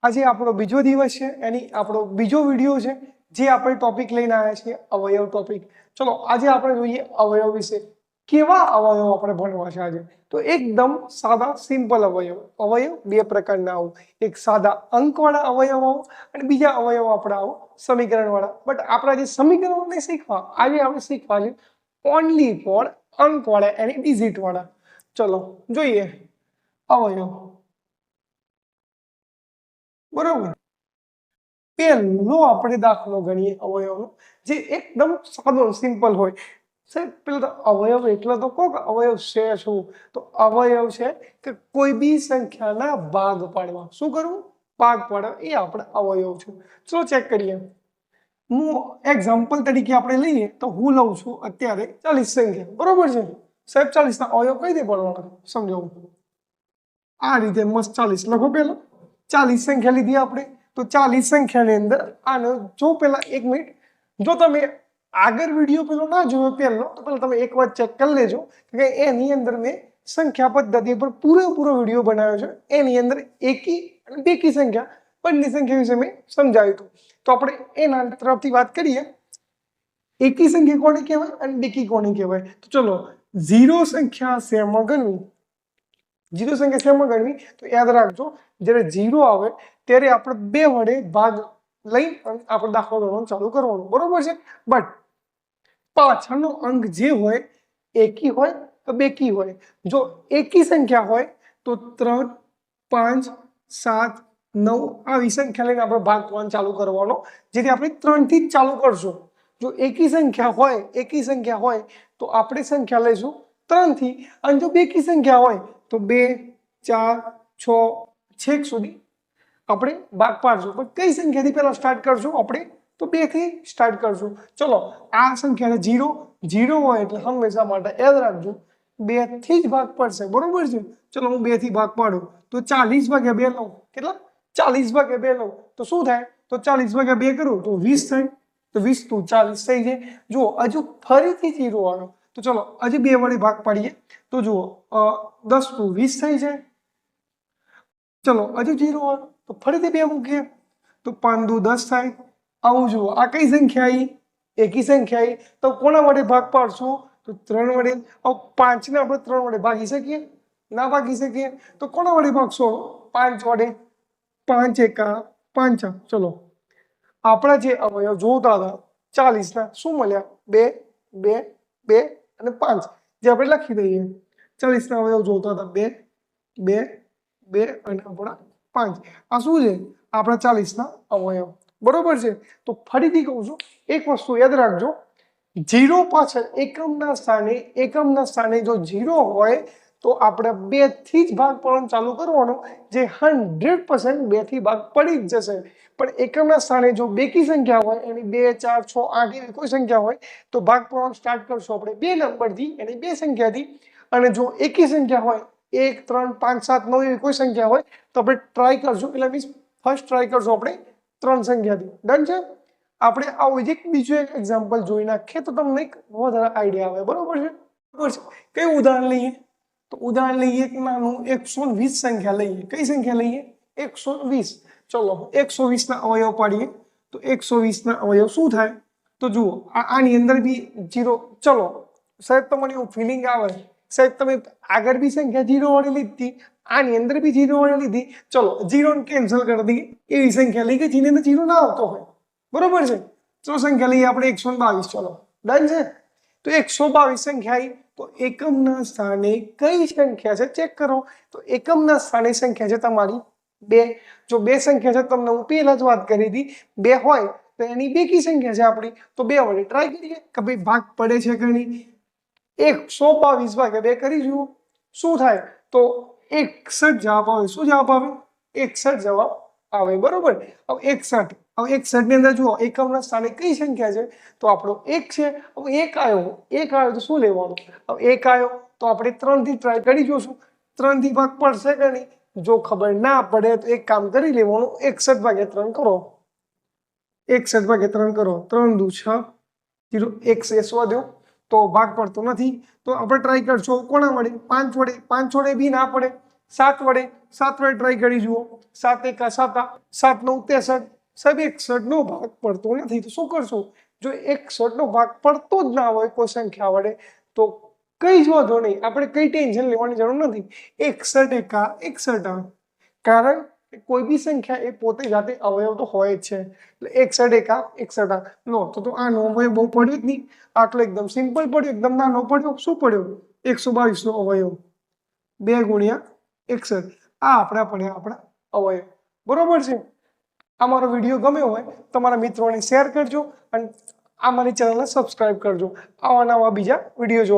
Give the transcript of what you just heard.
આજે આપણો બીજો દિવસ છે, એની આપણો બીજો વિડીયો છે જે આપણે ટોપિક લઈને આવ્યા છીએ અવયવ ટોપિક. ચલો આજે આપણે જોઈએ અવયવ વિશે. કેવા અવયવ આપણે ભણવા છે આજે? તો એકદમ સાદા સિમ્પલ અવયવ. અવયવ બે પ્રકારના આવો, એક સાદા અંકવાળા અવયવ આવો અને બીજા અવયવ આપણે આવો સમીકરણવાળા. બટ આપણે આજે સમીકરણો નહીં શીખવા, આજે આપણે શીખવા છે ઓનલી ફોર અંકવાળા અને ડિજિટ વાળા. ચલો જોઈએ અવયવ. બરોબર, પહેલો આપણે દાખલો ગણીએ અવયવનો, જે એકદમ સાદો સિમ્પલ હોય. સાહેબ પેલો તો અવયવ એટલે તો કોક અવયવ છે શું? તો અવયવ છે કે કોઈ બી સંખ્યાના ભાગ પાડવા. શું કરવું? ભાગ પાડવા, એ આપણે અવયવ છે. ચલો ચેક કરીએ. હું એક્ઝામ્પલ તરીકે આપણે લઈએ તો હું લઉં છું અત્યારે 40 સંખ્યા. બરોબર છે સાહેબ, 40 ના અવયવ કઈ રીતે પડવાના સમજાવું. આ રીતે મસ્ત 40 લખો. પેલો 40 સંખ્યા લીધી આપણે, તો 40 સંખ્યાની અંદર આનો જો પેલા 1 મિનિટ, જો તમે આગળ વિડીયો પેલો ના જોયો પહેલો, તો પેલા તમે એક વાર ચેક કરી લેજો કે એની અંદર મેં સંખ્યા પદ્ધતિ પર પૂરેપૂરો વિડીયો બનાવ્યો છે. એની અંદર એકી અને બેકી સંખ્યા બંને સંખ્યા વિશે મેં સમજાવ્યું હતું. તો આપણે એના તરફથી વાત કરીએ. એકી સંખ્યા કોને કહેવાય અને બેકી કોને કહેવાય? તો ચલો, 0 સંખ્યા શેમાં ગણવી? 0 સંખ્યા શેમાં ગણવી? તો યાદ રાખજો, જ્યારે 0 આવે ત્યારે આપણે 2 વડે ભાગ લઈ અને આપણે દાખલો ગણવાનું ચાલુ કરવાનું. બરોબર છે? બટ પાછળનો અંક જે હોય એકી હોય તો બેકી હોય. જો એકી સંખ્યા હોય તો 3, 5, 7, 9 આવી સંખ્યા લઈને આપણે ભાગ કરવાનું ચાલુ કરવાનો, જેથી આપણે 3 થી જ ચાલુ કરશું. જો એકી સંખ્યા હોય તો આપણે સંખ્યા લઈશું 3 થી, અને જો બેકી સંખ્યા હોય તો 2, 4, 6 છેક સુધી આપણે ભાગ પાડશું. પણ કઈ સંખ્યાથી પહેલા સ્ટાર્ટ કરશું આપણે? તો 2 થી સ્ટાર્ટ કરશું. ચલો, આ સંખ્યાને 0 હોય એટલે હંમેશા માટે યાદ રાખજો 2 થી જ ભાગ પડશે. બરોબર છે? ચલો હું 2 થી ભાગ પાડું તો 40 ભાગ્યા 2 લઉં. કેટલા? 40 ભાગ્યા 2 લઉં તો શું થાય? તો 40 ભાગ્યા 2 કરું તો 20 થાય. તો 20 તું 40 થઈ જાય. જુઓ હજુ ફરીથી 0 આવ્યો, તો ચલો હજી 2 વડે ભાગ પાડીએ તો જુઓ 10 તું 20 થઈ જાય. ચલો હજુ 0 આવ્યો તો ફરીથી 2 મૂકીએ તો 5 દુ 10 થાય. આવું જુઓ, આ કઈ સંખ્યા આવી? એકી સંખ્યા આવી. તો કોના વડે ભાગ પાડશું? તો 3 વડે. હવે 5 ને આપણે 3 વડે ભાગી શકીએ? ના ભાગી શકીએ. તો કોના વડે ભાગશો? 5 વડે. 5 એકા 5. ચલો, આપણા જે અવયવ જોતા હતા 40 ના, શું મળ્યા? 2, 2, 2 અને 5, જે આપણે લખી દઈએ. 40 ના અવયવ જોતા હતા 2, 2, 2 અને આપણા 5. આ શું છે? આપણા 40 ના અવયવ. બરોબર છે? તો ફરીથી કહું છું, એક વસ્તુ યાદ રાખજો, 0 પાછળ એકમના સ્થાને જો 0 હોય તો આપણે 2 થી જ ભાગ પાડવાનું ચાલુ કરવાનો, જે 100% 2 થી ભાગ પડી જ જશે. પણ એકમના સ્થાને જો બેકી સંખ્યા હોય, એની 2, 4, 6, 8 એવી કોઈ સંખ્યા હોય તો ભાગ પાડવાનું સ્ટાર્ટ કરશું આપણે 2 નંબરથી, એની 2 સંખ્યાથી. અને જો એકી સંખ્યા હોય 1, 3, 5, 7, 9 એવી કોઈ સંખ્યા હોય તો આપણે ટ્રાય કરશું, એટલે મીન્સ ફર્સ્ટ ટ્રાય કરશું આપણે 3 સંખ્યાથી. ડન છે? આપણે આવું એક બીજું એક એક્ઝામ્પલ જોઈ નાખીએ તો તમને એક વધારે આઈડિયા આવે. બરોબર છે? બરોબર છે. કયું ઉદાહરણ લઈએ? તો ઉદાહરણ લઈએ એક નાનું 120 સંખ્યા લઈએ. કઈ સંખ્યા લઈએ? 120. ચલો 120 ના અવયવ પાડીએ તો 120 ના અવયવ શું થાય? તો જુઓ, આની અંદર બી 0. ચલો સાહેબ, તમને એવું ફિલિંગ આવે સાહેબ તમે આગળ બી સંખ્યા 0 વડે લીધી, આની અંદર બી 0 વડે લીધી. ચલો 0 ને કેન્સલ કરી દઈએ, એવી સંખ્યા લઈ કે જેની અંદર 0 ના આવતો હોય. બરોબર છે? ચલો સંખ્યા લઈએ આપણે 122. ચલો ડન છે? તો 122 સંખ્યા આવી તો એકમના સ્થાને કઈ સંખ્યા છે ચેક કરો. તો એકમના સ્થાને સંખ્યા છે તમારી 2. જો 2 સંખ્યા છે, તમને હું પહેલા જ વાત કરી હતી, 2 હોય તો એની બેકી સંખ્યા છે આપણી, તો 2 વડે ટ્રાય કરીએ કે ભાઈ ભાગ પડે છે કે નહીં. 122 ભાગ્યા 2 કરી જુઓ શું થાય? તો 61 જવાબ આવે. શું જવાબ આવે? 61 જવાબ આવે. બરોબર? હવે 61. હવે 61 ની અંદર જુઓ એકમના સ્થાને કઈ સંખ્યા છે? તો આપણો 1 છે. હવે 1 આવ્યો તો શું લેવાનું? હવે 1 આવ્યો તો આપણે 3 થી ટ્રાય કરી જોશું, 3 થી ભાગ પડશે કે નહીં. જો ખબર ના પડે તો એક કામ કરી લેવાનું, 61 ભાગ્યા 3 કરો. 61 ભાગ્યા 3 કરો. 3 દુ 6, 0, 1 શેષ વધ્યો તો ભાગ પડતો નથી. તો આપણે ટ્રાય કરશું કોના વડે? 5 વડે. 5 વડે બી ના પડે 7 વડે ટ્રાય કરી જુઓ. 7 એકા 7, 7 9 63. સાહેબ 61 નો ભાગ પડતો નથી તો શું કરશું? જો 61 નો ભાગ પડતો જ ના હોય કોઈ સંખ્યા વડે તો કઈ જ વાંધો નહીં, આપણે કઈ ટેન્શન લેવાની જરૂર નથી. 61 એકા 61 આવે, કારણ કે કોઈ બી સંખ્યા એ પોતે જાતે અવયવ તો હોય જ છે. એટલે 61 એકા 61 આવે. લો તો આનો અવયવ બહુ પડ્યો જ નહીં. આટલો એકદમ સિમ્પલ પડ્યો, એકદમ નાનો પડ્યો. શું પડ્યો? 122 નો અવયવ 2 ગુણ્યા 61. આ આપણા પડ્યા આપણા અવયવ. બરોબર છે. આ મારો વિડીયો ગમ્યો હોય તમારા મિત્રોને શેર કરજો અને આ મારી ચેનલને સબસ્ક્રાઇબ કરજો. આવા નવા બીજા વિડીયો જોવા